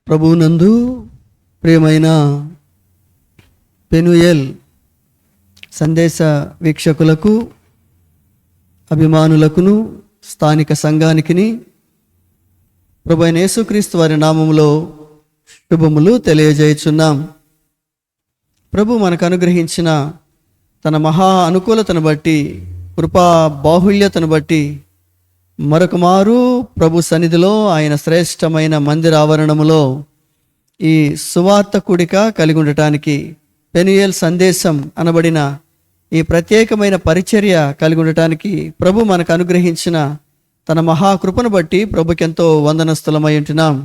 ప్రభువునందు ప్రియమైన పెనుయేల్ సందేశ వీక్షకులకు, అభిమానులకును, స్థానిక సంఘానికిని ప్రభు అయిన యేసుక్రీస్తు వారి నామములో శుభములు తెలియజేయుచున్నాం. ప్రభు మనకు అనుగ్రహించిన తన మహా అనుకూలతను బట్టి, కృపా బాహుళ్యతను బట్టి మరొక మారు ప్రభు సన్నిధిలో ఆయన శ్రేష్టమైన మందిర ఆవరణములో ఈ సువార్త కూడిక కలిగి ఉండటానికి, పెనుయేల్ సందేశం అనబడిన ఈ ప్రత్యేకమైన పరిచర్య కలిగి ఉండటానికి ప్రభు మనకు అనుగ్రహించిన తన మహాకృపను బట్టి ప్రభుకెంతో వందనస్తులమై ఉంటున్నాం.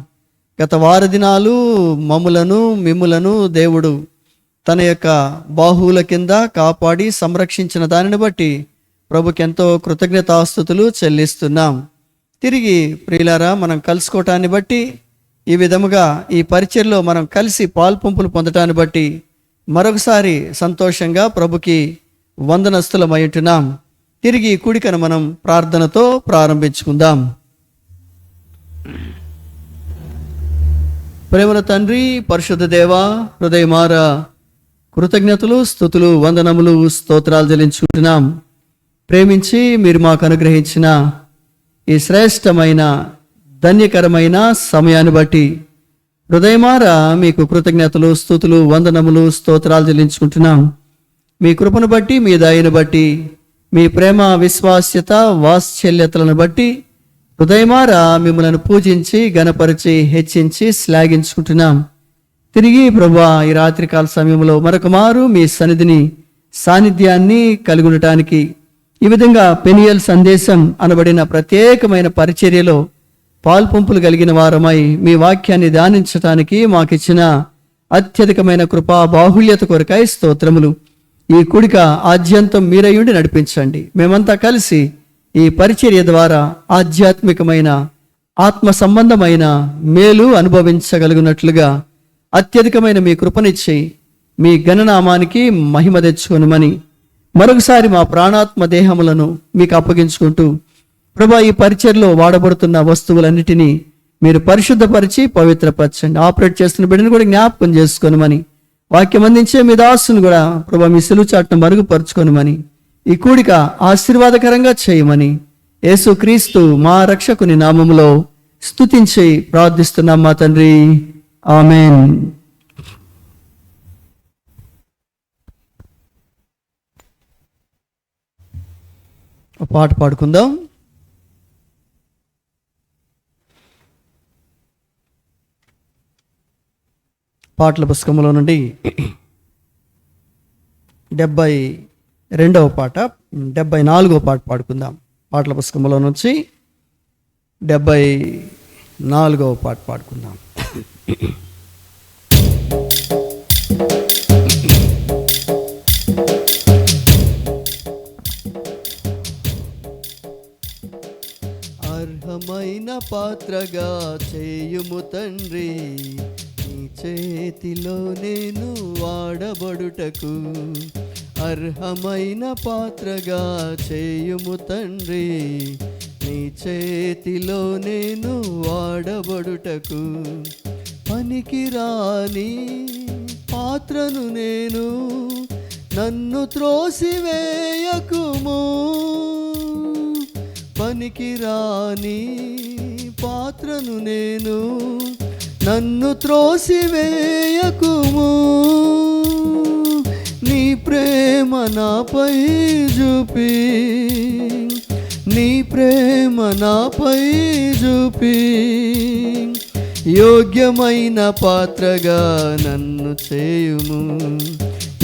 గత వార దినాలు మిమ్ములను దేవుడు తన యొక్క బాహువుల కింద కాపాడి సంరక్షించిన దానిని బట్టి ప్రభుకెంతో కృతజ్ఞతాస్తుతులు చెల్లిస్తున్నాం. తిరిగి ప్రియులారా, మనం కలుసుకోవటాన్ని బట్టి, ఈ విధముగా ఈ పరిచర్లో మనం కలిసి పాల్పంపులు పొందటాన్ని బట్టి మరొకసారి సంతోషంగా ప్రభుకి వందనస్తులమై ఉంటున్నాం. తిరిగి ఈ కూడికను మనం ప్రార్థనతో ప్రారంభించుకుందాం. ప్రేమల తండ్రి, పరిశుద్ధ దేవా, హృదయమార కృతజ్ఞతలు, స్తుతులు, వందనములు, స్తోత్రాలు చెల్లించుకుంటున్నాం. ప్రేమించి మీరు మాకు అనుగ్రహించిన ఈ శ్రేష్టమైన ధన్యకరమైన సమయాన్ని బట్టి హృదయమార మీకు కృతజ్ఞతలు, స్తుతులు, వందనములు, స్తోత్రాలు చెల్లించుకుంటున్నాం. మీ కృపను బట్టి, మీ దయను బట్టి, మీ ప్రేమ, విశ్వాస్యత, వాత్సల్యతలను బట్టి హృదయమార మిమ్మల్ని పూజించి, గణపరిచి, హెచ్చించి, శ్లాఘించుకుంటున్నాం. తిరిగి ప్రభువా, ఈ రాత్రికాల సమయంలో మరొక మారు మీ సన్నిధిని, సాన్నిధ్యాన్ని కలిగి ఉండటానికి, ఈ విధంగా పెనుయేల్ సందేశం అనబడిన ప్రత్యేకమైన పరిచర్యలో పాల్పంపులు కలిగిన వారమై మీ వాక్యాన్ని ధ్యానించటానికి మాకిచ్చిన అత్యధికమైన కృపా బాహుళ్యత కొరకై స్తోత్రములు. ఈ కూడిక ఆద్యంతం మీరయ్యుండి నడిపించండి. మేమంతా కలిసి ఈ పరిచర్య ద్వారా ఆధ్యాత్మికమైన, ఆత్మ సంబంధమైన మేలు అనుభవించగలిగినట్లుగా అత్యధికమైన మీ కృపనిచ్చి మీ గణనామానికి మహిమ తెచ్చుకొనుమని మరొకసారి మా ప్రాణాత్మ దేహములను మీకు అప్పగించుకుంటూ, ప్రభా, ఈ పరిచర్లో వాడబడుతున్న వస్తువులన్నిటినీ మీరు పరిశుద్ధపరిచి పవిత్రపరచండి. ఆపరేట్ చేస్తున్న బిడ్డను కూడా జ్ఞాపకం చేసుకోనమని, వాక్యం అందించే మీ దాసును కూడా ప్రభా మీ సిలువ చాటును మరుగుపరుచుకొనమని, ఈ కూడిక ఆశీర్వాదకరంగా చేయమని యేసుక్రీస్తు మా రక్షకుని నామములో స్తుతించి ప్రార్థిస్తున్నాం మా తండ్రి, ఆమేన్. ఒక పాట పాడుకుందాం. పాటల పుస్తకంలో నుండి 72వ పాట, 74వ పాట పాడుకుందాం. పాటల పుస్తకంలో నుంచి 74వ పాట పాడుకుందాం. అర్హమైన పాత్రగా చేయుము తండ్రి, నీ చేతిలో నేను వాడబడుటకు. అర్హమైన పాత్రగా చేయుము తండ్రి, నీ చేతిలో నేను వాడబడుటకు. పనికిరాని పాత్రను నేను, నన్ను త్రోసివేయకుము. పనికిరాని పాత్రను నేను, నన్ను త్రోసివేయకుము. నీ ప్రేమ నాపై చూపి, నీ ప్రేమ నాపై చూపి, యోగ్యమైన పాత్రగా నన్ను చేయుము.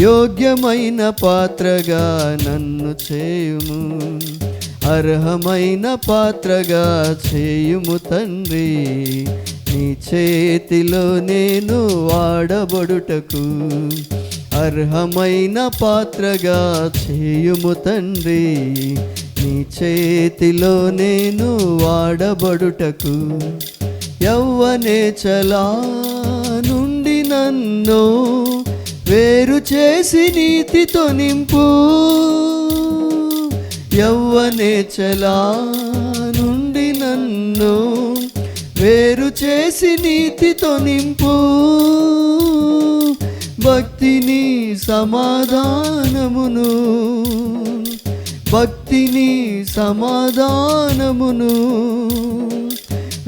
యోగ్యమైన పాత్రగా నన్ను చేయుము. అర్హమైన పాత్రగా చేయుము తండ్రి, నీ చేతిలో నేను వాడబడుటకు. అర్హమైన పాత్రగా చేయుము తండ్రి, నీ చేతిలో నేను వాడబడుటకు. యవ్వనేచలా నుండి నన్ను వేరు చేసి నీతితో నింపు. యవ్వనేచలా నుండి నన్ను నన్ను వేరు చేసి నీతితో నింపు, భక్తిని సమాధానమును, భక్తిని సమాధానమును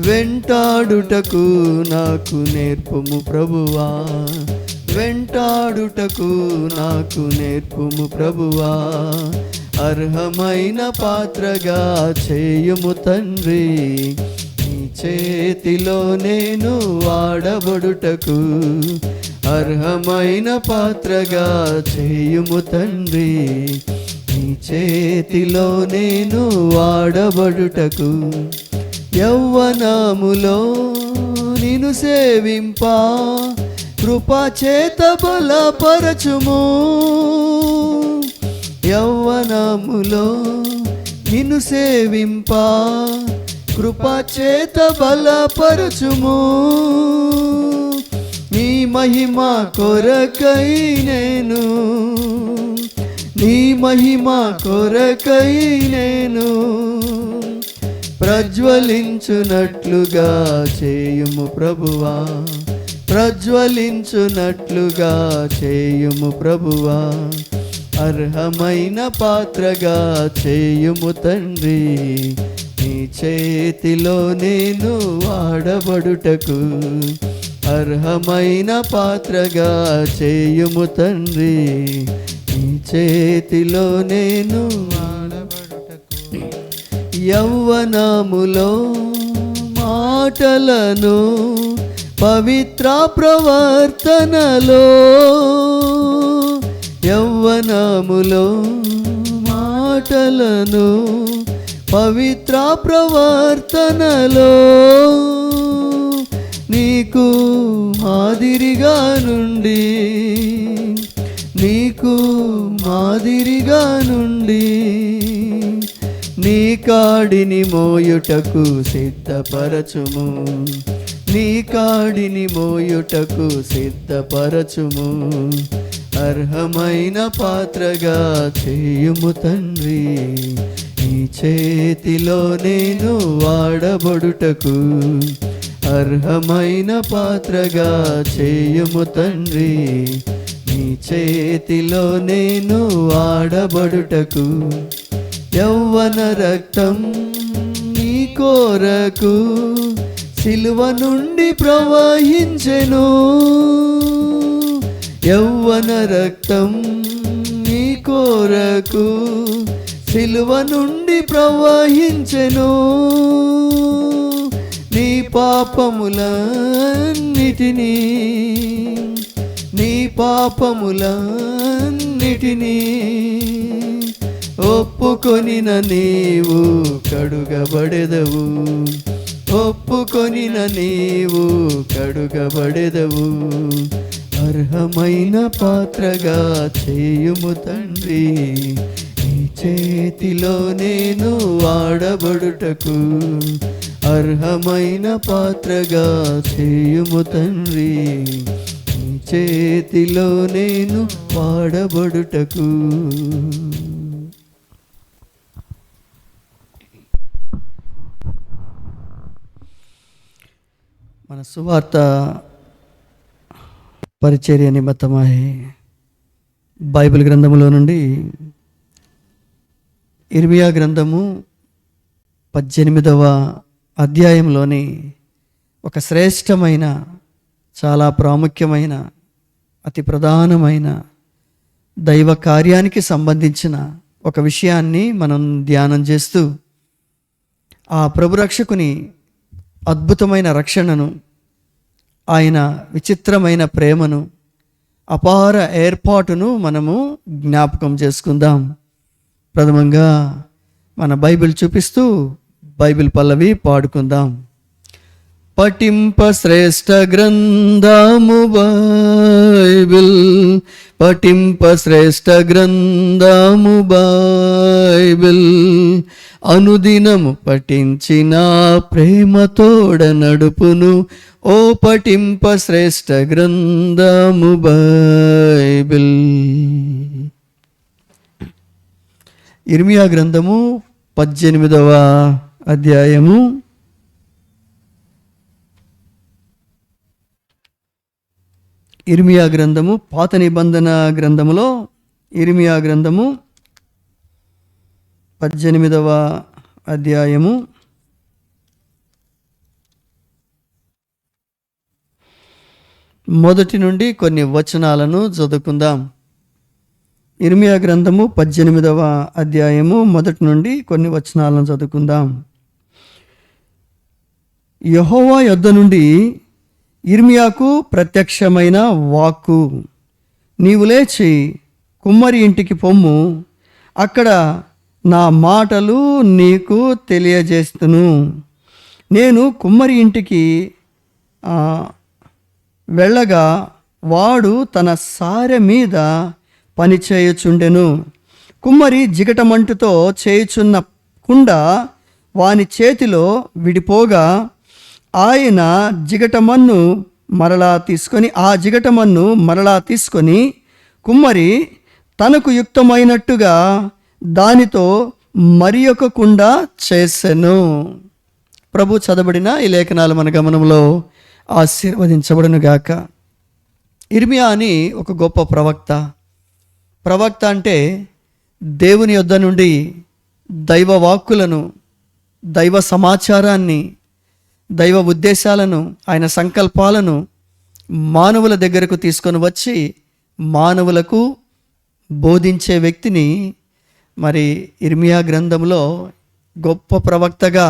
వెంటాడుటకు నాకు నేర్పుము ప్రభువా, వెంటాడుటకు నాకు నేర్పుము ప్రభువా. అర్హమైన పాత్రగా చేయుము తండ్రి, నీ చేతిలో నేను వాడబడుటకు. అర్హమైన పాత్రగా చేయుము తండ్రి, నీ చేతిలో నేను వాడబడుటకు. యవ్వనములో నిన్ను సేవింపా కృపాచేత బలపరచుము, యవ్వనములో నిన్ను సేవింపా కృపాచేత బలపరచుము. నీ మహిమ కొరకై నేను, నీ మహిమ కొరకై నేను ప్రజ్వలించునట్లుగా చేయుము ప్రభువా, ప్రజ్వలించునట్లుగా చేయుము ప్రభువా. అర్హమైన పాత్రగా చేయుము తండ్రి, నీ చేతిలో నేను వాడబడుటకు. అర్హమైన పాత్రగా చేయుము తండ్రి, నీ చేతిలో నేను వాడబడుటకు. యవ్వనములో మాటలను పవిత్ర ప్రవర్తనలో, యవ్వనములో మాటలను పవిత్ర ప్రవర్తనలో నీకు మాదిరిగా నుండి, నీకు మాదిరిగా నుండి నీ కాడిని మోయుటకు సిద్ధపరచుము, నీ కాడిని మోయుటకు సిద్ధపరచుము. అర్హమైన పాత్రగా చేయుము తండ్రి, నీ చేతిలో నేను వాడబడుటకు. అర్హమైన పాత్రగా చేయుము తండ్రి, నీ చేతిలో నేను వాడబడుటకు. యవ్వన రక్తం నీ కోరకు సిలువ నుండి ప్రవహించెను, యవ్వన రక్తం నీ కోరకు సిలువ నుండి ప్రవహించెను. నీ పాపములన్నిటినీ, నీ పాపములన్నిటినీ ఒప్పుకొనిన నీవు కడుగబడెదవు, ఒప్పుకొనిన నీవు కడుగబడెదవు. అర్హమైన పాత్రగా చేయుము తండ్రి, నీ చేతిలో నేను వాడబడుటకు. అర్హమైన పాత్రగా చేయుము తండ్రి, నీ చేతిలో నేను వాడబడుటకు. మన సువార్త పరిచర్య నిమిత్తమై బైబిల్ గ్రంథములో నుండి ఇర్మియా గ్రంథము 18వ అధ్యాయంలోని ఒక శ్రేష్టమైన, చాలా ప్రాముఖ్యమైన, అతి ప్రధానమైన దైవ కార్యానికి సంబంధించిన ఒక విషయాన్ని మనం ధ్యానం చేస్తూ ఆ ప్రభురక్షకుని అద్భుతమైన రక్షణను, ఆయన విచిత్రమైన ప్రేమను, అపార ఏర్పాటును మనము జ్ఞాపకం చేసుకుందాం. ప్రథమంగా మన బైబిల్ చూపిస్తూ బైబిల్ పల్లవి పాడుకుందాం. పఠింప శ్రేష్ఠ గ్రంథము బైబిల్, పఠింప శ్రేష్ఠ గ్రంథము బైబిల్, అనుదినము పఠించిన ప్రేమతోడ నడుపును, ఓ పఠింప శ్రేష్ఠ గ్రంథము బైబిల్. ఇర్మియా గ్రంథము 18వ అధ్యాయము ఇర్మియా గ్రంథము, పాత నిబంధన గ్రంథములో ఇర్మియా గ్రంథము 18వ అధ్యాయము 1 నుండి కొన్ని వచనాలను చదువుకుందాం. ఇర్మియా గ్రంథము 18వ అధ్యాయము 1 నుండి కొన్ని వచనాలను చదువుకుందాం. యెహోవా యొద్ద నుండి ఇర్మియాకు ప్రత్యక్షమైన వాక్కు, నీవు లేచి కుమ్మరి ఇంటికి పొమ్ము, అక్కడ నా మాటలు నీకు తెలియజేస్తును. నేను కుమ్మరి ఇంటికి వెళ్ళగా వాడు తన సారె మీద పని చేయుచుండెను. కుమ్మరి జిగటమంటుతో చేయుచున్న కుండ వాని చేతిలో విడిపోగా ఆయన జిగటమన్ను మరలా తీసుకొని కుమ్మరి తనకు యుక్తమైనట్టుగా దానితో మరి ఒక కుండ చేసెను. ప్రభు చదవబడిన ఈ లేఖనాలు మన గమనంలో ఆశీర్వదించబడును గాక. ఇర్మియా అని ఒక గొప్ప ప్రవక్త అంటే దేవుని యొద్ద నుండి దైవ వాక్కులను, దైవ సమాచారాన్ని, దైవ ఉద్దేశాలను, ఆయన సంకల్పాలను మానవుల దగ్గరకు తీసుకొని వచ్చి మానవులకు బోధించే వ్యక్తిని మరి ఇర్మియా గ్రంథంలో గొప్ప ప్రవక్తగా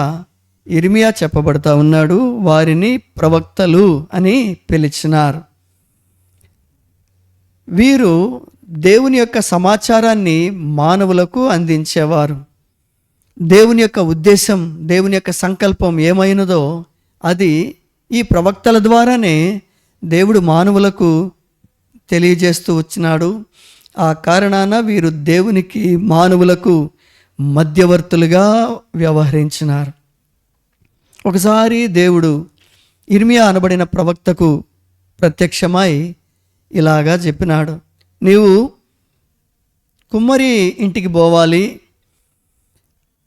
ఇర్మియా చెప్పబడతా ఉన్నాడు. వారిని ప్రవక్తలు అని పిలిచినారు. వీరు దేవుని యొక్క సమాచారాన్ని మానవులకు అందించేవారు. దేవుని యొక్క ఉద్దేశం, దేవుని యొక్క సంకల్పం ఏమైనదో అది ఈ ప్రవక్తల ద్వారానే దేవుడు మానవులకు తెలియజేస్తూ వచ్చినాడు. ఆ కారణాన వీరు దేవునికి మానవులకు మధ్యవర్తులుగా వ్యవహరించినారు. ఒకసారి దేవుడు ఇర్మియా అనబడిన ప్రవక్తకు ప్రత్యక్షమై ఇలాగా చెప్పినాడు, నీవు కుమ్మరి ఇంటికి పోవాలి.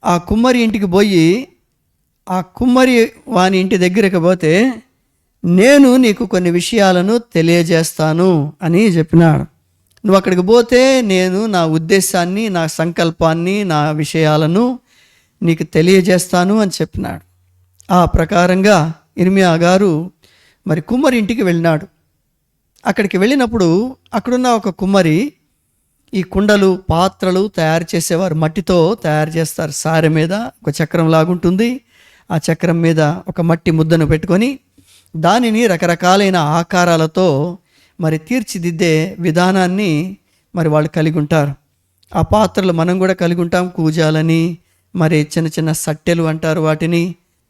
ఆ కుమ్మరి ఇంటికి పోయి ఆ కుమ్మరి వాని ఇంటి దగ్గరికి పోతే నేను నీకు కొన్ని విషయాలను తెలియజేస్తాను అని చెప్పినాడు. నువ్వు అక్కడికి పోతే నేను నా ఉద్దేశాన్ని, నా సంకల్పాన్ని, నా విషయాలను నీకు తెలియజేస్తాను అని చెప్పినాడు. ఆ ప్రకారంగా ఇర్మియా గారు మరి కుమ్మరి ఇంటికి వెళ్ళినాడు. అక్కడికి వెళ్ళినప్పుడు అక్కడున్న ఒక కుమ్మరి ఈ కుండలు, పాత్రలు తయారు చేసేవారు. మట్టితో తయారు చేస్తారు. సారె మీద ఒక చక్రం లాగుంటుంది. ఆ చక్రం మీద ఒక మట్టి ముద్దను పెట్టుకొని దానిని రకరకాలైన ఆకారాలతో మరి తీర్చిదిద్దే విధానాన్ని మరి వాళ్ళు కలిగి ఉంటారు. ఆ పాత్రలు మనం కూడా కలిగి ఉంటాం. కూజాలని, మరి చిన్న చిన్న సట్టెలు అంటారు, వాటిని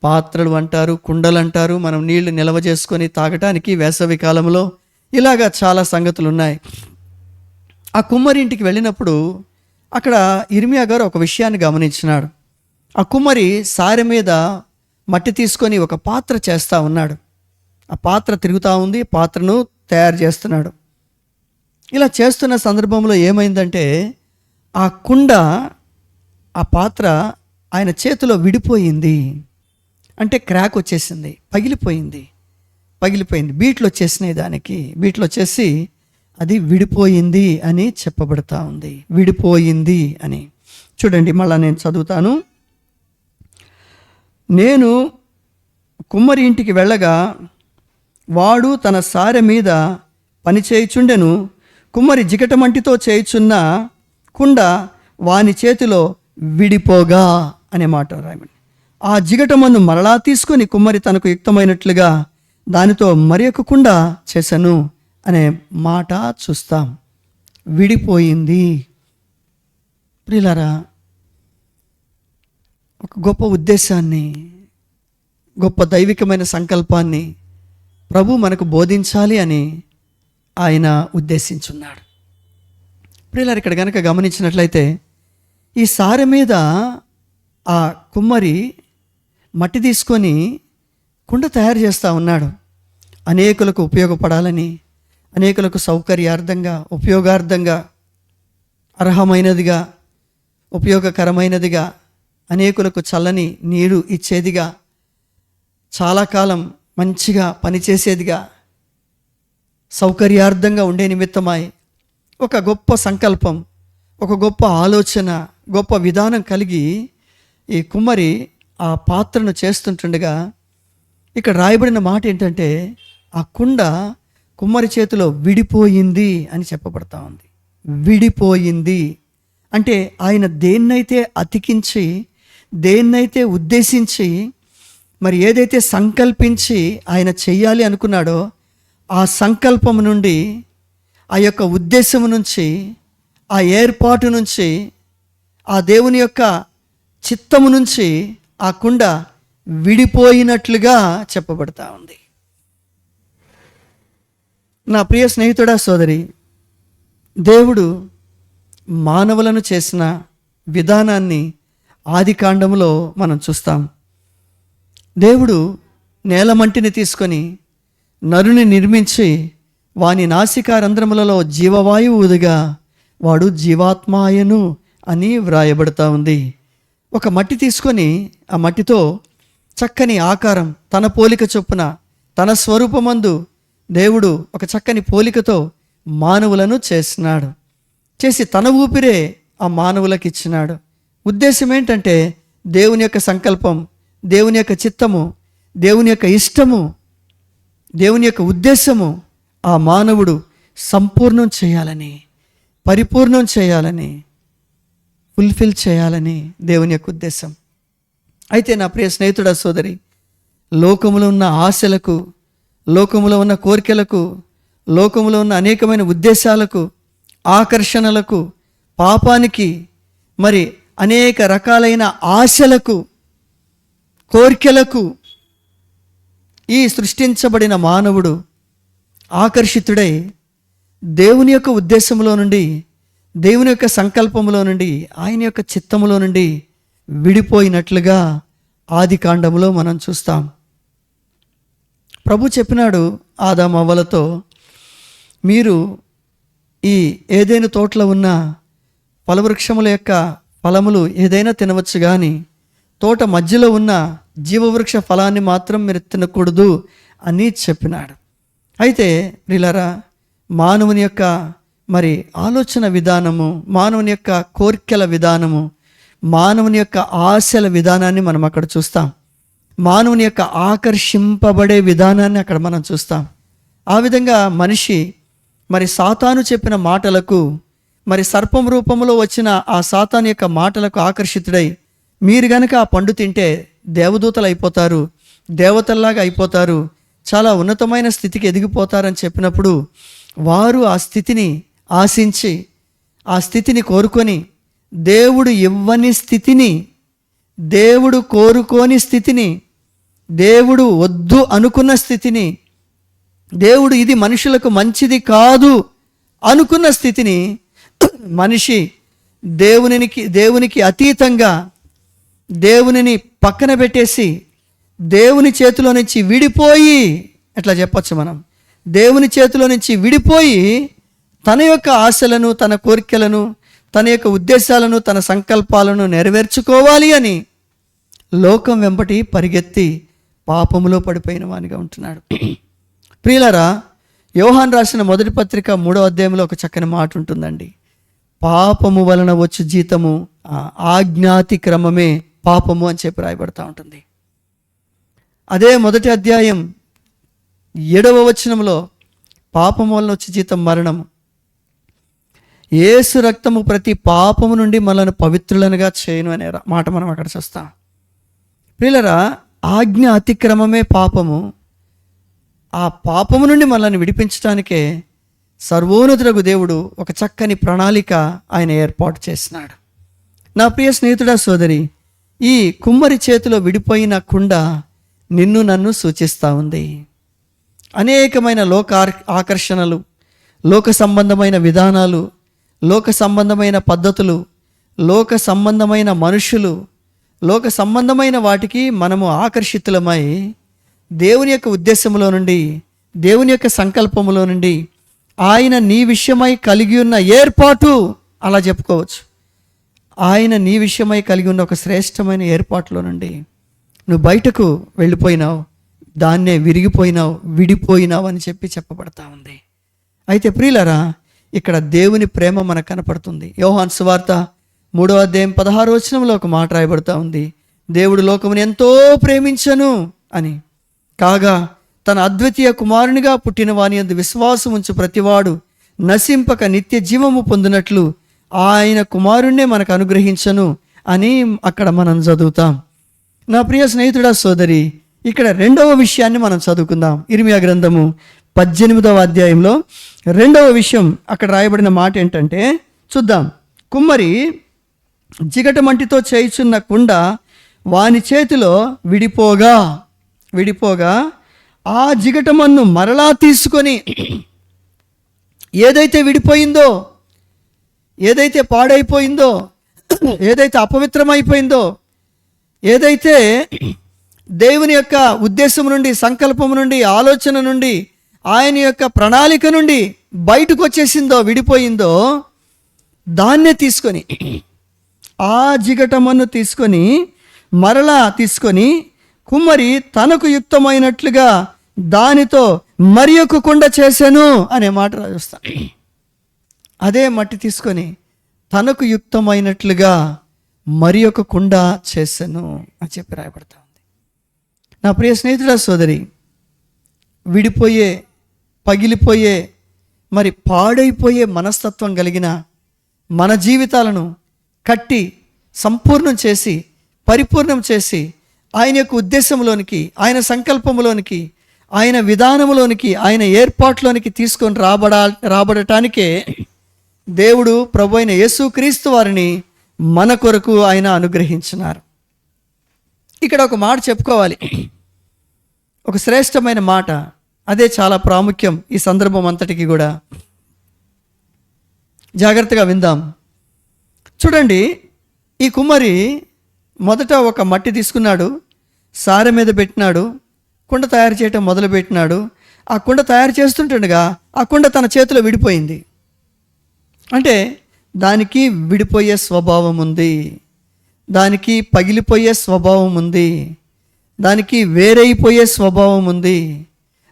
పాత్రలు అంటారు, కుండలు అంటారు. మనం నీళ్లు నిల్వ చేసుకొని తాగటానికి వేసవి కాలంలో ఇలాగా చాలా సంగతులు ఉన్నాయి. ఆ కుమ్మరి ఇంటికి వెళ్ళినప్పుడు అక్కడ ఇర్మియా గారు ఒక విషయాన్ని గమనించినాడు. ఆ కుమ్మరి సారె మీద మట్టి తీసుకొని ఒక పాత్ర చేస్తూ ఉన్నాడు. ఆ పాత్ర తిరుగుతూ ఉంది, పాత్రను తయారు చేస్తున్నాడు. ఇలా చేస్తున్న సందర్భంలో ఏమైందంటే ఆ కుండ, ఆ పాత్ర ఆయన చేతిలో విడిపోయింది. అంటే క్రాక్ వచ్చేసింది, పగిలిపోయింది. బీట్లు వచ్చేసినాయి. దానికి బీట్లు వచ్చేసి అది విడిపోయింది అని చెప్పబడతా ఉంది. విడిపోయింది అని చూడండి, మళ్ళా నేను చదువుతాను. నేను కుమ్మరి ఇంటికి వెళ్ళగా వాడు తన సారె మీద పని చేయుచుండెను. కుమ్మరి జిగటమంటితో చేయుచున్న కుండ వాని చేతిలో విడిపోగా అనే మాట రాయమండి. ఆ జిగటమన్ను మరలా తీసుకొని కుమ్మరి తనకు యుక్తమైనట్లుగా దానితో మరి ఒక కుండ చేశాను అనే మాట చూస్తాం. విడిపోయింది. ప్రియులారా, ఒక గొప్ప ఉద్దేశాన్ని, గొప్ప దైవికమైన సంకల్పాన్ని ప్రభు మనకు బోధించాలి అని ఆయన ఉద్దేశించున్నాడు. ప్రియులారా, ఇక్కడ కనుక గమనించినట్లయితే ఈ సారె మీద ఆ కుమ్మరి మట్టి తీసుకొని కుండ తయారు చేస్తూ ఉన్నాడు. అనేకులకు ఉపయోగపడాలని, అనేకులకు సౌకర్యార్థంగా, ఉపయోగార్థంగా, అర్హమైనదిగా, ఉపయోగకరమైనదిగా, అనేకులకు చల్లని నీరు ఇచ్చేదిగా, చాలా కాలం మంచిగా పనిచేసేదిగా, సౌకర్యార్థంగా ఉండే నిమిత్తమై ఒక గొప్ప సంకల్పం, ఒక గొప్ప ఆలోచన, గొప్ప విధానం కలిగి ఈ కుమ్మరి ఆ పాత్రను చేస్తుంటుండగా ఇక్కడ రాయబడిన మాట ఏంటంటే ఆ కుండ కుమ్మరి చేతిలో విడిపోయింది అని చెప్పబడతా ఉంది. విడిపోయింది అంటే ఆయన దేన్నైతే అతికించి, దేన్నైతే ఉద్దేశించి, మరి ఏదైతే సంకల్పించి ఆయన చెయ్యాలి అనుకున్నాడో ఆ సంకల్పం నుండి, ఆ యొక్క ఉద్దేశం నుంచి, ఆ ఏర్పాటు నుంచి, ఆ దేవుని యొక్క చిత్తము నుంచి ఆ కుండ విడిపోయినట్లుగా చెప్పబడతా ఉంది. నా ప్రియ స్నేహితుడా, సోదరి, దేవుడు మానవులను చేసిన విధానాన్ని ఆదికాండములో మనం చూస్తాం. దేవుడు నేలమంటిని తీసుకొని నరుని నిర్మించి వాని నాసికారంధ్రములలో జీవవాయువు ఊదుగా వాడు జీవాత్మాయను అని వ్రాయబడతా ఉంది. ఒక మట్టి తీసుకొని ఆ మట్టితో చక్కని ఆకారం, తన పోలిక చొప్పున, తన స్వరూపమందు దేవుడు ఒక చక్కని పోలికతో మానవులను చేసినాడు. చేసి తన ఊపిరే ఆ మానవులకు ఇచ్చినాడు. ఉద్దేశం ఏంటంటే దేవుని యొక్క సంకల్పం, దేవుని యొక్క చిత్తము, దేవుని యొక్క ఇష్టము, దేవుని యొక్క ఉద్దేశము ఆ మానవుడు సంపూర్ణం చేయాలని, పరిపూర్ణం చేయాలని, ఫుల్ఫిల్ చేయాలని దేవుని యొక్క ఉద్దేశం. అయితే నా ప్రియ స్నేహితుడా, సోదరి, లోకములో ఉన్న ఆశలకు, లోకములో ఉన్న కోరికలకు, లోకములో ఉన్న అనేకమైన ఉద్దేశాలకు, ఆకర్షణలకు, పాపానికి, మరి అనేక రకాలైన ఆశలకు, కోరికలకు ఈ సృష్టించబడిన మానవుడు ఆకర్షితుడై దేవుని యొక్క ఉద్దేశంలో నుండి, దేవుని యొక్క సంకల్పంలో నుండి, ఆయన యొక్క చిత్తములో నుండి విడిపోయినట్లుగా ఆదికాండములో మనం చూస్తాం. ప్రభు చెప్పినాడు ఆదాము అవ్వలతో, మీరు ఈ ఏదైనా తోటలో ఉన్న ఫలవృక్షముల యొక్క ఫలములు ఏదైనా తినవచ్చు, కానీ తోట మధ్యలో ఉన్న జీవవృక్ష ఫలాన్ని మాత్రం మీరు తినకూడదు అని చెప్పినాడు. అయితే ప్రియులారా, మానవుని యొక్క మరి ఆలోచన విధానము, మానవుని యొక్క కోరికల విధానము, మానవుని యొక్క ఆశల విధానాన్ని మనం అక్కడ చూస్తాం. మానవుని యొక్క ఆకర్షింపబడే విధానాన్ని అక్కడ మనం చూస్తాం. ఆ విధంగా మనిషి మరి సాతాను చెప్పిన మాటలకు, మరి సర్పం రూపంలో వచ్చిన ఆ సాతాను యొక్క మాటలకు ఆకర్షితుడై, మీరు గనక ఆ పండు తింటే దేవదూతలు అయిపోతారు, దేవతల్లాగా అయిపోతారు, చాలా ఉన్నతమైన స్థితికి ఎదిగిపోతారని చెప్పినప్పుడు వారు ఆ స్థితిని ఆశించి, ఆ స్థితిని కోరుకొని, దేవుడు ఇవ్వని స్థితిని, దేవుడు కోరుకోని స్థితిని, దేవుడు వద్దు అనుకున్న స్థితిని, దేవుడు ఇది మనుషులకు మంచిది కాదు అనుకున్న స్థితిని మనిషి దేవునికి అతీతంగా, దేవునిని పక్కన పెట్టేసి, దేవుని చేతిలో నుంచి విడిపోయి, ఎట్లా చెప్పచ్చు మనం, దేవుని చేతిలో నుంచి విడిపోయి తన యొక్క ఆశలను, తన కోరికలను, తన యొక్క ఉద్దేశాలను, తన సంకల్పాలను నెరవేర్చుకోవాలి అని లోకం వెంబటి పరిగెత్తి పాపములో పడిపోయిన వానిగా ఉంటున్నాడు. ప్రియులారా, యోహాను రాసిన మొదటి పత్రిక 3వ అధ్యాయంలో ఒక చక్కని మాట ఉంటుందండి. పాపము వలన వచ్చు జీతము ఆజ్ఞాతిక్రమమే పాపము అని చెప్పి రాయబడతా ఉంటుంది. అదే మొదటి అధ్యాయం 7వ వచనంలో పాపము వలన వచ్చే జీతం మరణము, యేసు రక్తము ప్రతి పాపము నుండి మనల్ని పవిత్రులనుగా చేయను అనే మాట మనం అక్కడ చూస్తాం. ప్రియులరా, ఆజ్ఞ అతిక్రమమే పాపము. ఆ పాపము నుండి మనల్ని విడిపించడానికే సర్వోన్నతుడగు దేవుడు ఒక చక్కని ప్రణాళిక ఆయన ఏర్పాటు చేసినాడు. నా ప్రియ స్నేహితుడా, సోదరి, ఈ కుమ్మరి చేతిలో విడిపోయిన కుండ నిన్ను నన్ను సూచిస్తూ ఉంది. అనేకమైన లోక ఆకర్షణలు, లోక సంబంధమైన విధానాలు, లోక సంబంధమైన పద్ధతులు, లోక సంబంధమైన మనుషులు, లోక సంబంధమైన వాటికి మనము ఆకర్షితులమై దేవుని యొక్క ఉద్దేశంలో నుండి, దేవుని యొక్క సంకల్పములో నుండి, ఆయన నీ విషయమై కలిగి ఉన్న ఏర్పాటు, అలా చెప్పుకోవచ్చు, ఆయన నీ విషయమై కలిగి ఉన్న ఒక శ్రేష్టమైన ఏర్పాటులో నుండి నువ్వు బయటకు వెళ్ళిపోయినావు, దాన్నే విరిగిపోయినావు, విడిపోయినావు అని చెప్పి చెప్పబడతా ఉంది. అయితే ప్రియులరా, ఇక్కడ దేవుని ప్రేమ మనకు కనపడుతుంది. యోహాను సువార్త 3వ అధ్యాయం 16వ వచనంలో ఒక మాట రాయబడుతూ ఉంది, దేవుడు లోకమును ఎంతో ప్రేమించను అని, కాగా తన అద్వితీయ కుమారునిగా పుట్టిన వాని యందు విశ్వాసం ఉంచు ప్రతివాడు నశింపక నిత్య జీవము పొందినట్లు ఆయన కుమారుణ్ణే మనకు అనుగ్రహించను అని అక్కడ మనం చదువుతాం. నా ప్రియ స్నేహితుడా, సోదరి, ఇక్కడ రెండవ విషయాన్ని మనం చదువుకుందాం. ఇర్మియా గ్రంథము 18వ అధ్యాయంలో రెండవ విషయం అక్కడ రాయబడిన మాట ఏంటంటే చూద్దాం. కుమ్మరి జిగటమంటితో చేయుచున్న కుండ వాని చేతిలో విడిపోగా ఆ జిగటమన్ను మరలా తీసుకొని ఏదైతే విడిపోయిందో, ఏదైతే పాడైపోయిందో, ఏదైతే అపవిత్రమైపోయిందో, ఏదైతే దేవుని యొక్క ఉద్దేశం నుండి, సంకల్పం నుండి, ఆలోచన నుండి, ఆయన యొక్క ప్రణాళిక నుండి బయటకు వచ్చేసిందో, విడిపోయిందో, దాన్నే తీసుకొని, ఆ జిగటమన్ను తీసుకొని మరలా తీసుకొని కుమ్మరి తనకు యుక్తమైనట్లుగా దానితో మరి ఒక కుండ చేశాను అనే మాట రాజుస్తా. అదే మట్టి తీసుకొని తనకు యుక్తమైనట్లుగా మరి ఒక కుండ చేశాను అని చెప్పి రాయబడతా ఉంది. నా ప్రియ స్నేహితుడా, సోదరి, విడిపోయే, పగిలిపోయే, మరి పాడైపోయే మనస్తత్వం కలిగిన మన జీవితాలను కట్టి సంపూర్ణం చేసి, పరిపూర్ణం చేసి, ఆయన యొక్క ఉద్దేశంలోనికి, ఆయన సంకల్పంలోనికి, ఆయన విధానంలోనికి, ఆయన ఏర్పాట్లోనికి తీసుకొని రాబడటానికే దేవుడు ప్రభు అయిన యేసుక్రీస్తు వారిని మన కొరకు ఆయన అనుగ్రహించినారు. ఇక్కడ ఒక మాట చెప్పుకోవాలి, ఒక శ్రేష్టమైన మాట. అదే చాలా ప్రాముఖ్యం ఈ సందర్భం అంతటికి కూడా. జాగ్రత్తగా విందాం. చూడండి, ఈ కుమ్మరి మొదట ఒక మట్టి తీసుకున్నాడు, సారె మీద పెట్టినాడు, కుండ తయారు చేయటం మొదలుపెట్టినాడు. ఆ కుండ తయారు చేస్తుంటుండగా ఆ కుండ తన చేతిలో విడిపోయింది. అంటే దానికి విడిపోయే స్వభావం ఉంది, దానికి పగిలిపోయే స్వభావం ఉంది, దానికి వేరైపోయే స్వభావం ఉంది,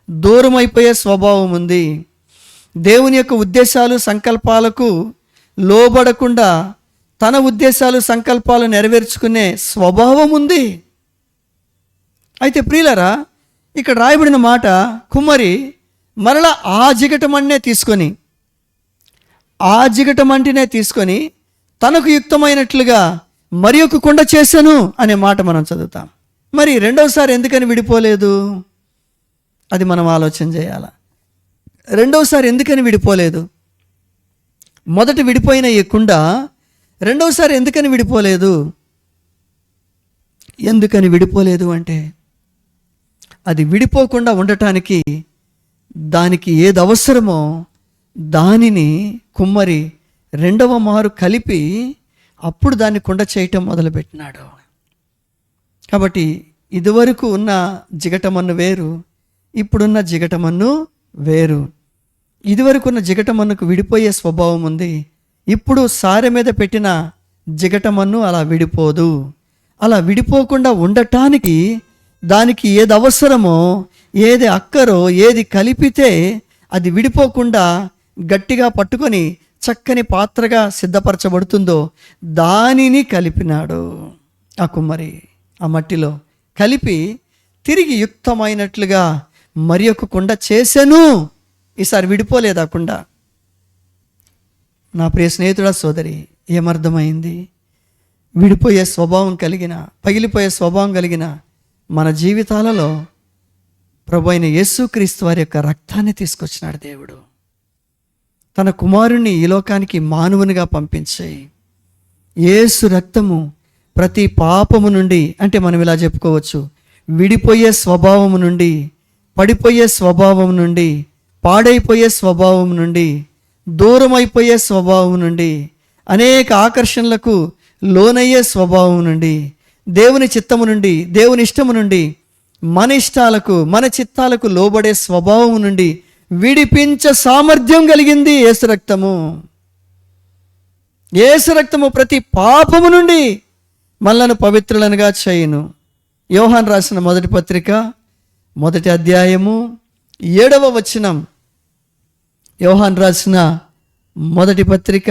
దూరం అయిపోయే స్వభావం ఉంది. దేవుని యొక్క ఉద్దేశాలు, సంకల్పాలకు లోబడకుండా తన ఉద్దేశాలు, సంకల్పాలు నెరవేర్చుకునే స్వభావం ఉంది. అయితే ప్రియులరా, ఇక్కడ రాయబడిన మాట, కుమ్మరి మరలా ఆ జిగటమన్నే తీసుకొని, ఆ జిగటమంటినే తీసుకొని తనకు యుక్తమైనట్లుగా మరి ఒక కుండ చేశాను అనే మాట మనం చదువుతాం. మరి రెండవసారి ఎందుకని విడిపోలేదు? అది మనం ఆలోచన చేయాలి. రెండవసారి ఎందుకని విడిపోలేదు? మొదట విడిపోయిన ఈ కుండ రెండవసారి ఎందుకని విడిపోలేదు? ఎందుకని విడిపోలేదు అంటే, అది విడిపోకుండా ఉండటానికి దానికి ఏది అవసరమో దానిని కుమ్మరి రెండవ మారు కలిపి అప్పుడు దాన్ని కుండ చేయటం మొదలుపెట్టినాడు. కాబట్టి ఇదివరకు ఉన్న జిగటమన్ను వేరు, ఇప్పుడున్న జిగటమన్ను వేరు. ఇదివరకు ఉన్న జిగటమన్నుకు విడిపోయే స్వభావం ఉంది, ఇప్పుడు సారె మీద పెట్టిన జిగటమన్ను అలా విడిపోదు. అలా విడిపోకుండా ఉండటానికి దానికి ఏది అవసరమో, ఏది అక్కరో, ఏది కలిపితే అది విడిపోకుండా గట్టిగా పట్టుకొని చక్కని పాత్రగా సిద్ధపరచబడుతుందో దానిని కలిపినాడు ఆ కుమ్మరి. ఆ మట్టిలో కలిపి తిరిగి యుక్తమైనట్లుగా మరి ఒక కుండ చేశాను. ఈసారి విడిపోలేదు ఆ కుండ. నా ప్రియ స్నేహితుడా, సోదరి, ఏమర్థమైంది? విడిపోయే స్వభావం కలిగిన, పగిలిపోయే స్వభావం కలిగిన మన జీవితాలలో ప్రభు అయిన యేసుక్రీస్తు వారి యొక్క రక్తాన్ని తీసుకొచ్చినాడు దేవుడు. తన కుమారుణ్ణి ఈ లోకానికి మానవునిగా పంపించి, యేసు రక్తము ప్రతి పాపము నుండి, అంటే మనం ఇలా చెప్పుకోవచ్చు, విడిపోయే స్వభావం నుండి, పడిపోయే స్వభావం నుండి, పాడైపోయే స్వభావం నుండి, దూరమైపోయే స్వభావం నుండి, అనేక ఆకర్షణలకు లోనయ్యే స్వభావం నుండి, దేవుని చిత్తము నుండి, దేవుని ఇష్టము నుండి, మన ఇష్టాలకు, మన చిత్తాలకు లోబడే స్వభావం నుండి విడిపించ సామర్థ్యం కలిగింది యేసు రక్తము. యేసు రక్తము ప్రతి పాపము నుండి మనలను పవిత్రులనుగా చేయును. యోహాను రాసిన మొదటి పత్రిక 1వ అధ్యాయము 7వ వచనం. యోహాను రాసిన మొదటి పత్రిక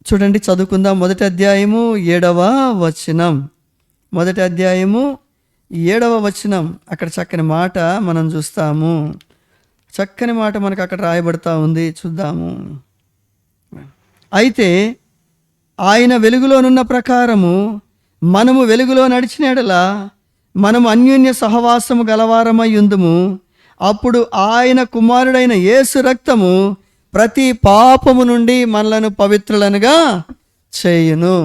చూడండి, చదువుకుందాం. మొదటి అధ్యాయము 7వ వచనం. మొదటి అధ్యాయము 7వ వచనం. అక్కడ చక్కని మాట మనం చూస్తాము. చక్కని మాట మనకు అక్కడ రాయబడతా ఉంది, చూద్దాము. అయితే ఆయన వెలుగులోనున్న ప్రకారము మనము వెలుగులో నడిచిన యెడల మనము అన్యోన్య సహవాసము గలవారమై ఉందుము. అప్పుడు ఆయన కుమారుడైన యేసు రక్తము ప్రతి పాపము నుండి మనలను పవిత్రులనుగా చేయును.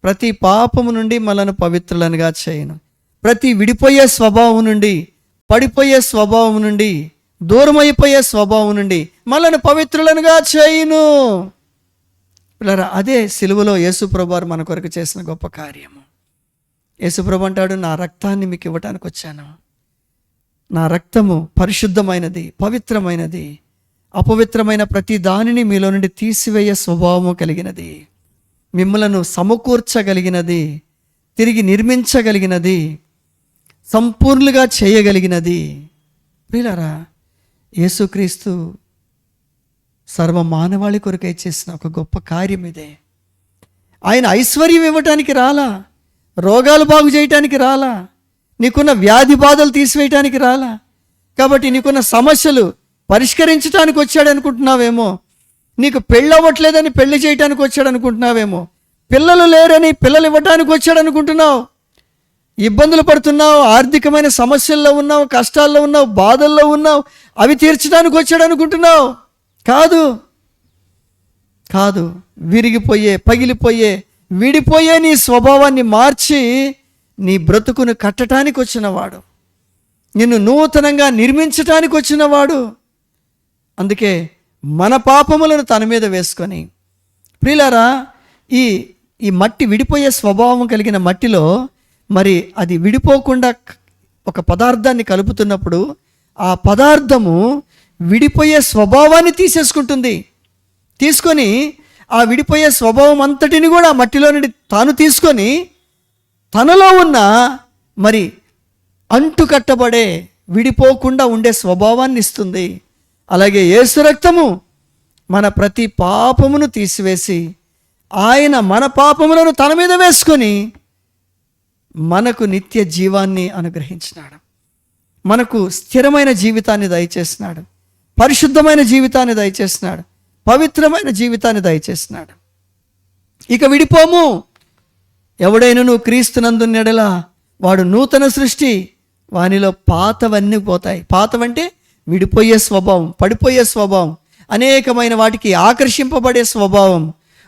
ప్రతి పాపము నుండి మనలను పవిత్రులనుగా చేయును. ప్రతి విడిపోయే స్వభావం నుండి, పడిపోయే స్వభావం నుండి, దూరమైపోయే స్వభావం నుండి మనలను పవిత్రులనుగా చేయును. పిల్లరా, అదే సిలువలో యేసుప్రభు వారు మన కొరకు చేసిన గొప్ప కార్యము. యేసుప్రభు అంటాడు, నా రక్తాన్ని మీకు ఇవ్వటానికి వచ్చాను. నా రక్తము పరిశుద్ధమైనది, పవిత్రమైనది. అపవిత్రమైన ప్రతి దానిని మీలో నుండి తీసివేయ స్వభావము కలిగినది, మిమ్మలను సమకూర్చగలిగినది, తిరిగి నిర్మించగలిగినది, సంపూర్ణంగా చేయగలిగినది. ప్రియులారా, యేసుక్రీస్తు సర్వ మానవాళి కొరకై చేసిన ఒక గొప్ప కార్యం ఇదే. ఆయన ఐశ్వర్యం ఇవ్వటానికి రాలా, రోగాలు బాగు చేయటానికి రాలా, నీకున్న వ్యాధి బాధలు తీసివేయటానికి రాలా. కాబట్టి నీకున్న సమస్యలు పరిష్కరించడానికి వచ్చాడు అనుకుంటున్నావేమో, నీకు పెళ్ళి అవ్వట్లేదని పెళ్లి చేయటానికి వచ్చాడు అనుకుంటున్నావేమో, పిల్లలు లేరని పిల్లలు ఇవ్వటానికి వచ్చాడు అనుకుంటున్నావు, ఇబ్బందులు పడుతున్నావు, ఆర్థికమైన సమస్యల్లో ఉన్నావు, కష్టాల్లో ఉన్నావు, బాధల్లో ఉన్నావు, అవి తీర్చడానికి వచ్చాడు అనుకుంటున్నావు. కాదు కాదు, విరిగిపోయే, పగిలిపోయే, విడిపోయే నీ స్వభావాన్ని మార్చి నీ బ్రతుకును కట్టడానికి వచ్చినవాడు, నిన్ను నూతనంగా నిర్మించటానికి వచ్చినవాడు. అందుకే మన పాపములను తన మీద వేసుకొని, ప్రియులారా, ఈ మట్టి, విడిపోయే స్వభావం కలిగిన మట్టిలో మరి అది విడిపోకుండా ఒక పదార్థాన్ని కలుపుతున్నప్పుడు ఆ పదార్థము విడిపోయే స్వభావాన్ని తీసేసుకుంటుంది. తీసుకొని ఆ విడిపోయే స్వభావం అంతటిని కూడా మట్టిలో నుండి తాను తీసుకొని తనలో ఉన్న మరి అంటు కట్టబడే, విడిపోకుండా ఉండే స్వభావాన్ని ఇస్తుంది. అలాగే యేసు రక్తము మన ప్రతి పాపమును తీసివేసి ఆయన మన పాపములను తన మీద వేసుకొని మనకు నిత్య జీవాన్ని అనుగ్రహించినాడు, మనకు స్థిరమైన జీవితాన్ని దయచేసినాడు, పరిశుద్ధమైన జీవితాన్ని దయచేసినాడు, పవిత్రమైన జీవితాన్ని దయచేసినాడు. ఇక విడిపోము. ఎవడైనను క్రీస్తునందున్న యెడల వాడు నూతన సృష్టి, వానిలో పాతవన్నీ పోతాయి. పాతవంటే విడిపోయే స్వభావం, పడిపోయే స్వభావం, అనేకమైన వాటికి ఆకర్షింపబడే స్వభావం,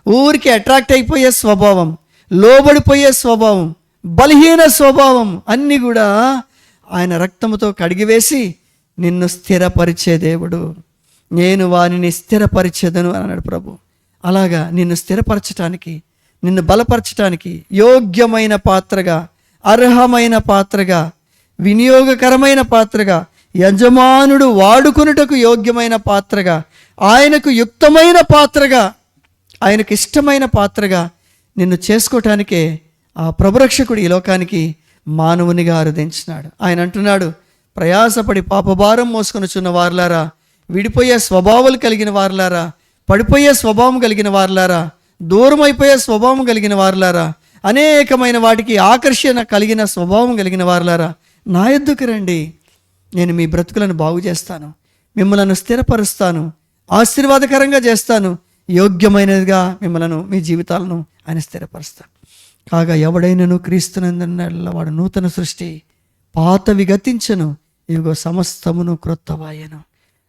ఊరికి అట్రాక్ట్ అయిపోయే స్వభావం, లోబడిపోయే స్వభావం, బలహీన స్వభావం అన్నీ కూడా ఆయన రక్తముతో కడిగివేసి నిన్ను స్థిరపరిచే దేవుడు. నేను వానిని స్థిరపరిచేదను అన్నాడు ప్రభు. అలాగా నిన్ను స్థిరపరచటానికి, నిన్ను బలపరచటానికి యోగ్యమైన పాత్రగా, అర్హమైన పాత్రగా, వినియోగకరమైన పాత్రగా, యజమానుడు వాడుకొనుటకు యోగ్యమైన పాత్రగా, ఆయనకు యుక్తమైన పాత్రగా, ఆయనకు ఇష్టమైన పాత్రగా నిన్ను చేసుకోవటానికే ఆ ప్రభురక్షకుడు ఈ లోకానికి మానవునిగా అరుదించినాడు. ఆయన అంటున్నాడు, ప్రయాసపడి పాపభారం మోసుకొనుచున్న వారులారా, విడిపోయే స్వభావాలు కలిగిన వారులారా, పడిపోయే స్వభావం కలిగిన వారులారా, దూరం అయిపోయే స్వభావం కలిగిన వారులారా, అనేకమైన వాటికి ఆకర్షణ కలిగిన స్వభావం కలిగిన వారులారా, నా యొద్దకు రండి, నేను మీ బ్రతుకులను బాగు చేస్తాను, మిమ్మలను స్థిరపరుస్తాను, ఆశీర్వాదకరంగా చేస్తాను, యోగ్యమైనదిగా మిమ్మలను, మీ జీవితాలను ఆయన స్థిరపరుస్తాను. కాగా ఎవడైనను క్రీస్తునందున్న వాడు నూతన సృష్టి, పాతవి గతించను, ఇవిగో సమస్తమును క్రొత్తవాయను.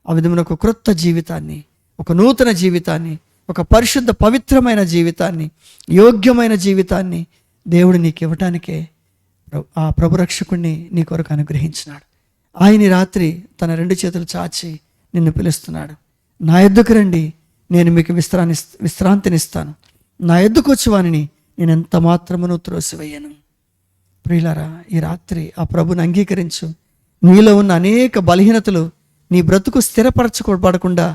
ఆ విధమున ఒక క్రొత్త జీవితాన్ని, ఒక నూతన జీవితాన్ని, ఒక పరిశుద్ధ పవిత్రమైన జీవితాన్ని, యోగ్యమైన జీవితాన్ని దేవుడు నీకు ఇవ్వటానికే ఆ ప్రభురక్షకుడిని నీ కొరకు అనుగ్రహించినాడు. ఆయన రాత్రి తన 2 చేతులు చాచి నిన్ను పిలుస్తున్నాడు. నా యొద్దకు రండి, నేను మీకు విశ్రాంతినిస్తాను. నా యొద్దకు వచ్చి వానిని నేను ఎంత మాత్రమును త్రోసివేయను. ప్రియులారా, ఈ రాత్రి ఆ ప్రభుని అంగీకరించు. నీలో ఉన్న అనేక బలహీనతలు నీ బ్రతుకు స్థిరపరచబడకుండా,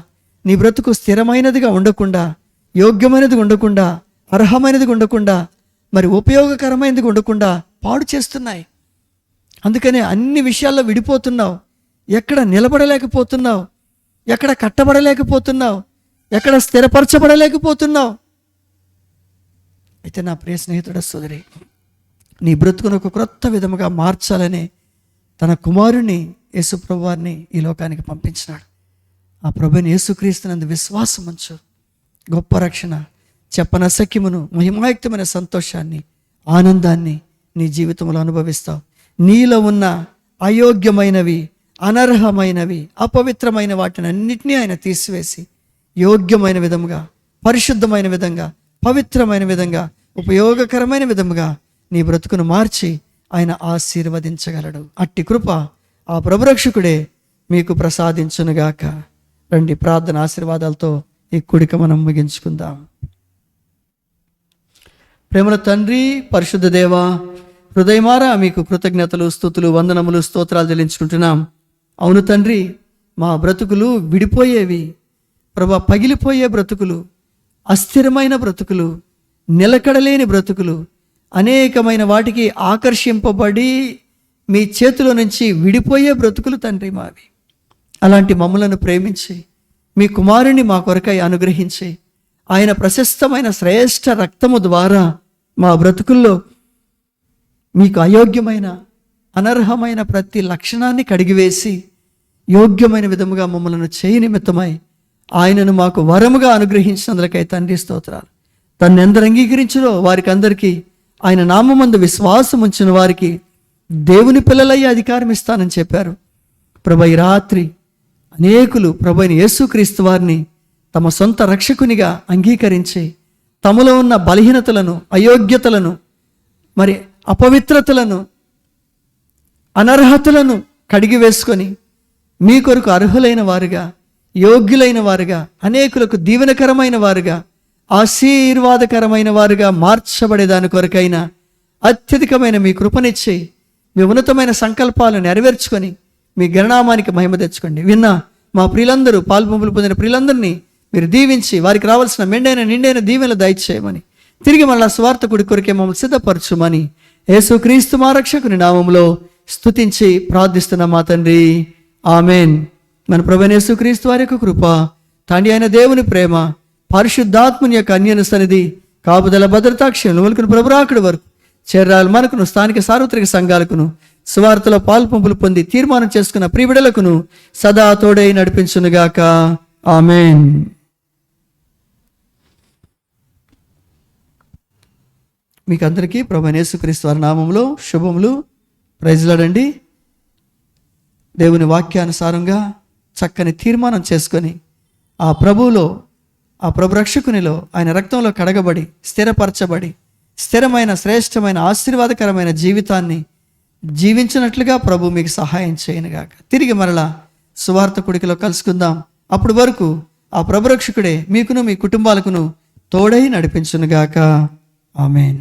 నీ బ్రతుకు స్థిరమైనదిగా ఉండకుండా, యోగ్యమైనది ఉండకుండా, అర్హమైనది ఉండకుండా, మరి ఉపయోగకరమైనది ఉండకుండా పాడు చేస్తున్నాయి. అందుకనే అన్ని విషయాల్లో విడిపోతున్నావు. ఎక్కడ నిలబడలేకపోతున్నావు, ఎక్కడ కట్టబడలేకపోతున్నావు, ఎక్కడ స్థిరపరచబడలేకపోతున్నావు. అయితే నా ప్రియ స్నేహితుడ సోదరి, నీ బ్రతుకును ఒక క్రొత్త విధముగా మార్చాలని తన కుమారుని యేసుప్రభువారిని ఈ లోకానికి పంపించినాడు. ఆ ప్రభుని యేసుక్రీస్తునందు విశ్వాసం ఉంచు. గొప్ప రక్షణ, చెప్పనసఖ్యమును మహిమాయుక్తమైన సంతోషాన్ని, ఆనందాన్ని నీ జీవితంలో అనుభవిస్తావు. నీలో ఉన్న అయోగ్యమైనవి, అనర్హమైనవి, అపవిత్రమైన వాటిని అన్నిటినీ ఆయన తీసివేసి యోగ్యమైన విధముగా, పరిశుద్ధమైన విధంగా, పవిత్రమైన విధంగా, ఉపయోగకరమైన విధముగా నీ బ్రతుకును మార్చి ఆయన ఆశీర్వదించగలడు. అట్టి కృప ఆ ప్రభురక్షకుడే మీకు ప్రసాదించునుగాక. రండి, ప్రార్థన ఆశీర్వాదాలతో ఈ కూడిక మనం ముగించుకుందాం. ప్రేమల తండ్రి, పరిశుద్ధ దేవ, హృదయమారా మీకు కృతజ్ఞతలు, స్తుతులు, వందనములు, స్తోత్రాలు చెల్లించుకుంటున్నాం. అవును తండ్రి, మా బ్రతుకులు విడిపోయేవి ప్రభా, పగిలిపోయే బ్రతుకులు, అస్థిరమైన బ్రతుకులు, నిలకడలేని బ్రతుకులు, అనేకమైన వాటికి ఆకర్షింపబడి మీ చేతిలో నుంచి విడిపోయే బ్రతుకులు తండ్రి మావి. అలాంటి మమ్ములను ప్రేమించి మీ కుమారుని మా కొరకై అనుగ్రహించి ఆయన ప్రశస్తమైన శ్రేష్ఠ రక్తము ద్వారా మా బ్రతుకుల్లో మీకు అయోగ్యమైన, అనర్హమైన ప్రతి లక్షణాన్ని కడిగివేసి యోగ్యమైన విధముగా మమ్మలను చేయి నిమిత్తమై ఆయనను మాకు వరముగా అనుగ్రహించినందులకై తండ్రి స్తోత్రాలు. తను ఎందరు అంగీకరించినో వారికి అందరికీ, ఆయన నామమందు విశ్వాసం ఉంచిన వారికి దేవుని పిల్లలయ్యే అధికారం ఇస్తానని చెప్పారు. ప్రభు, ఈ రాత్రి అనేకులు ప్రభు అయిన యేసుక్రీస్తు వారిని తమ సొంత రక్షకునిగా అంగీకరించి తమలో ఉన్న బలహీనతలను, అయోగ్యతలను, మరి అపవిత్రతలను, అనర్హతలను కడిగి వేసుకొని మీ కొరకు అర్హులైన వారుగా, యోగ్యులైన వారుగా, అనేకులకు దీవెనకరమైన వారుగా, ఆశీర్వాదకరమైన వారుగా మార్చబడేదాని కొరకైనా అత్యధికమైన మీ కృపనిచ్చి మీ ఉన్నతమైన సంకల్పాలను నెరవేర్చుకొని మీ గణనామానికి మహిమ తెచ్చుకోండి. విన్నా మా ప్రియులందరూ, పాల్పొంపులు పొందిన ప్రియులందరినీ మీరు దీవించి వారికి రావాల్సిన మెండైన నిండైన దీవెనలు దయచేయమని, తిరిగి మళ్ళా స్వార్థ కుడి కొరికే మమ్మల్ని సిద్ధపరచుమని యేసుక్రీస్తు మా రక్షకుని నామములో స్తుతించి ప్రార్థిస్తున్న మా తండ్రి, ఆమెన్. మన ప్రభువైన యేసుక్రీస్తు వారి యొక్క కృప, తండ్రి అయిన దేవుని ప్రేమ, పరిశుద్ధాత్మని యొక్క అన్యోన్య సన్నిధి, కాపుదల, భద్రతాక్షణలు మొదలుకుని ప్రభురాకుడి వరకు చేరాలు మనకును, స్థానిక సార్వత్రిక సంఘాలకును, సువార్తలో పాల్పొంపులు పొంది తీర్మానం చేసుకున్న ప్రియబిడలకును సదా తోడై నడిపించునుగాక. ఆమెన్. మీకు అందరికీ ప్రభువైన యేసుక్రీస్తు వారి నామములో శుభములు. ప్రైజ్లాడండి. దేవుని వాక్యానుసారంగా చక్కని తీర్మానం చేసుకొని ఆ ప్రభువులో, ఆ ప్రభు రక్షకునిలో, ఆయన రక్తంలో కడగబడి స్థిరపరచబడి స్థిరమైన, శ్రేష్టమైన, ఆశీర్వాదకరమైన జీవితాన్ని జీవించినట్లుగా ప్రభు మీకు సహాయం చేయనుగాక. తిరిగి మరలా సువార్త కుడికలో కలుసుకుందాం. అప్పటి వరకు ఆ ప్రభు రక్షకుడే మీకును మీ కుటుంబాలకును తోడై నడిపించునుగాక. ఆమెన్.